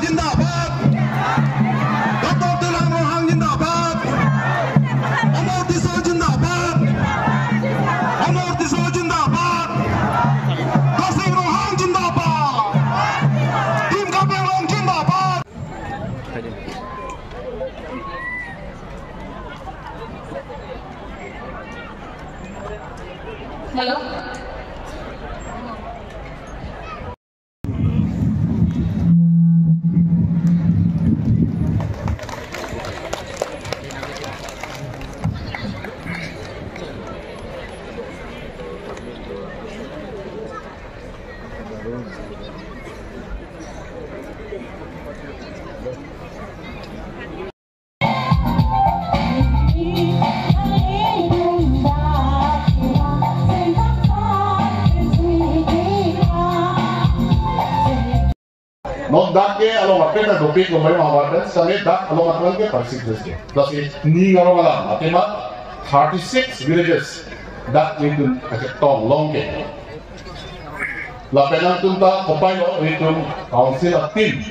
जिंदाबाद, डॉक्टर दिलान रोहांग जिंदाबाद, अमर दिसो जिंदाबाद, अमर दिसो जिंदाबाद, कासिम रोहांग जिंदाबाद, टीम का पेरोंग जिंदाबाद। Hello Not that ke along a peta do pick lumay mawaten same that along a ke parsikless ke plus it ni along ala atema 36 villages that we do tong long ke la pena tunta kopayo ritum council of team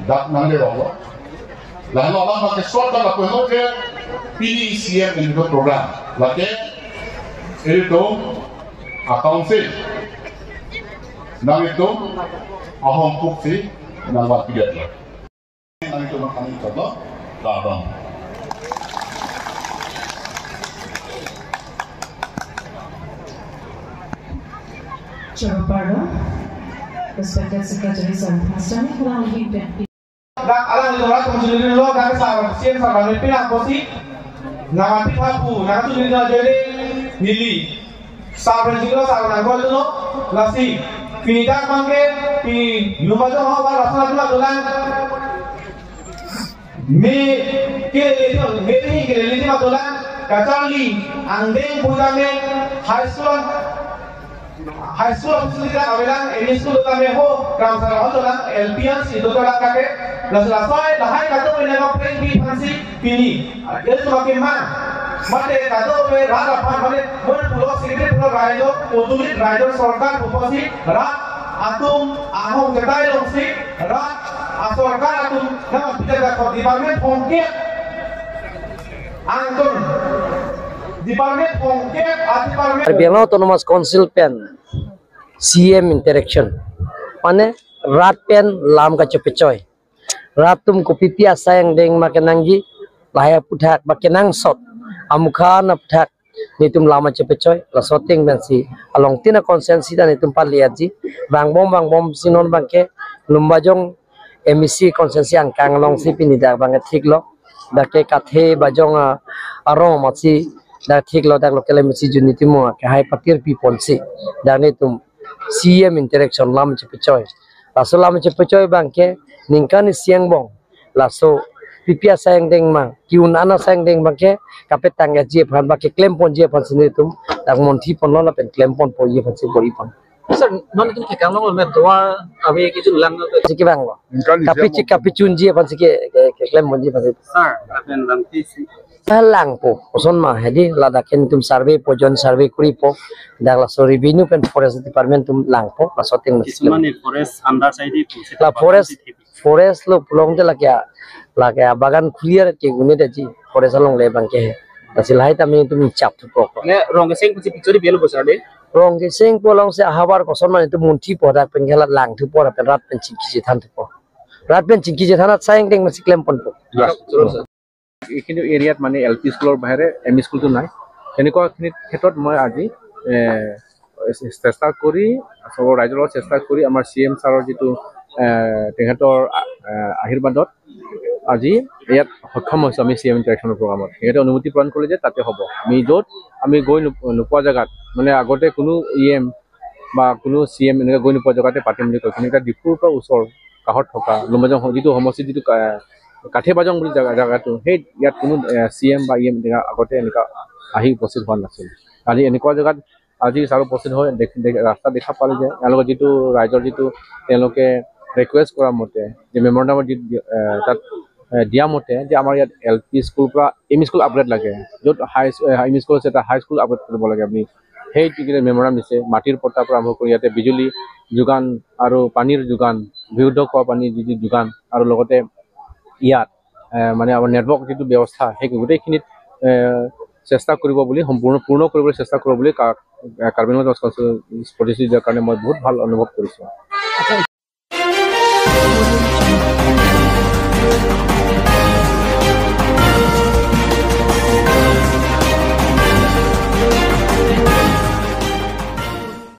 that nang de ro la no ala ke sort la ko no ke PDCM in the program la ke itu a council nang itu ahong pukti nama tiga lah. Nanti kita makan contoh, ladang. Chair Pardo, respected Secretary Santhasani, Kurang Hinted. Dak alam itu orang kemudian lo dak sahabat siapa sahabat ini pindah posisi nama pipapu nama tu jadi jadi nili sahabat juga sahabat angkor itu lo lasi pindah mangke pi lumba jo hawa rasa juga tulan me ke tulan kacali andeng puja me high school officially का आवेदन any school का में हो ग्राम सभा हो तो LPS itu तो लगा के लसलासोय लहाय का तो मैंने प्रेम भी फंसी पिनी ये तो के मते का तो वे राजा पान माने मोर पुलो सिक्रेट पुलो राइजो ओदुलित राइजो सरकार उपसी रा आतुम आहम जटाय लोसी रा सरकार आतुम ना पिता का department फोंके आंतुन Biang Autonomous Council pen CM interaction pane rat pen lam ka chepechoy ratum ko pipia sayang deng makenanggi laya puthak makenang sot amukha na puthak nitum lama chepechoy la soting bensi along tina konsensi dan nitum paliaji bang bom sinon bangke lumbajong MEC konsensi angkang long si pinida bang thiklo dake kathe bajong arong matsi dak thik lo dak local MEC juniti mo ke hai patir pi ponsi dane tum CM interaction lam chepechoy laso lam chepechoy bangke ningkani siang bong laso pipia sayang deng mang kiun ana sayang deng bangke kapet tangga je phan ba ke claim pon je phan sini tum dak monthi pon lo la pen claim pon po ye phan si bori pon sir non itu ke kang lo me toa abi kitu lang siki bang lo kapicun je phan siki ke claim pon je phan sir apen lam ti lang po oson ma hedi ladakin tum survey po jon survey kuri po dagla so revenue pen forest department tum lang po la soting kismane forest under side la forest lo pulong de la kya bagan clear ke gune de ji forest along le bang ke tasilai tami tum chap po ne rong sing pusi picture belo bosar de rong ke sing polong se habar ko son man tum munti po da pen gela lang thu po pen rat pen chiki than po rat pen chiki thanat sayang deng masi claim pon po এইখিনি এৰিয়াত মানে LP স্কুলৰ বাহিৰে ME স্কুলটো নাই তেনেকুৱাখিনি ক্ষেত্ৰত মই আজি চেষ্টা কৰি সবৰ ৰাইজৰ লগত চেষ্টা কৰি আমাৰ CM ছাৰৰ যিটো তেখেতৰ আশীৰ্বাদত আজি ইয়াত সক্ষম হৈছোঁ আমি CM ইণ্টাৰেকশ্যনৰ প্ৰগ্ৰামত তেখেতে অনুমতি প্ৰদান কৰিলে যে তাতে হ'ব আমি য'ত আমি গৈ নোপোৱা জেগাত মানে আগতে কোনো EM বা কোনো CM এনেকৈ গৈ নোপোৱা জেগাতে পাতিম বুলি কৈছে এনেকৈ ডিপুৰ পৰা ওচৰ কাষত থকা লুম্বাজং যিটো সমষ্টি যিটো কাঠে বাজং বুলি জায়গাটো সেই ইয়াত কোনো CM বা EM আগতে এনেকুৱা আহি উপস্থিত হোৱা নাছিল আজি এনেকুৱা জেগাত আজি ছাৰ উপস্থিত হৈ ৰাস্তা দেখা পালে যে এওঁলোকৰ যিটো ৰাইজৰ যিটো তেওঁলোকে ৰিকুৱেষ্ট কৰা মতে যে মেমৰেণ্ডামত তাত দিয়া মতে যে আমাৰ ইয়াত LP স্কুলৰ পৰা এম স্কুল আপগ্ৰেড লাগে য'ত হাই স্কুল আছে এটা হাই স্কুল আপগ্ৰেড কৰিব লাগে আমি সেই মেমোৰাম দিছে মাটিৰ পট্টাৰ পৰা আৰম্ভ কৰি ইয়াতে বিজুলী যোগান আৰু পানীৰ যোগান বিশুদ্ধ খোৱা পানীৰ যিটো যোগান আৰু লগতে ইয়াত মানে আমাৰ নেটৱৰ্ক যিটো ব্যৱস্থা সেই গোটেইখিনিত চেষ্টা কৰিব বুলি পূৰ্ণ কৰিবলৈ চেষ্টা কৰিব বুলি কাৰ্বি আংলং প্ৰতিশ্ৰুতি দিয়াৰ কাৰণে মই বহুত ভাল অনুভৱ কৰিছোঁ।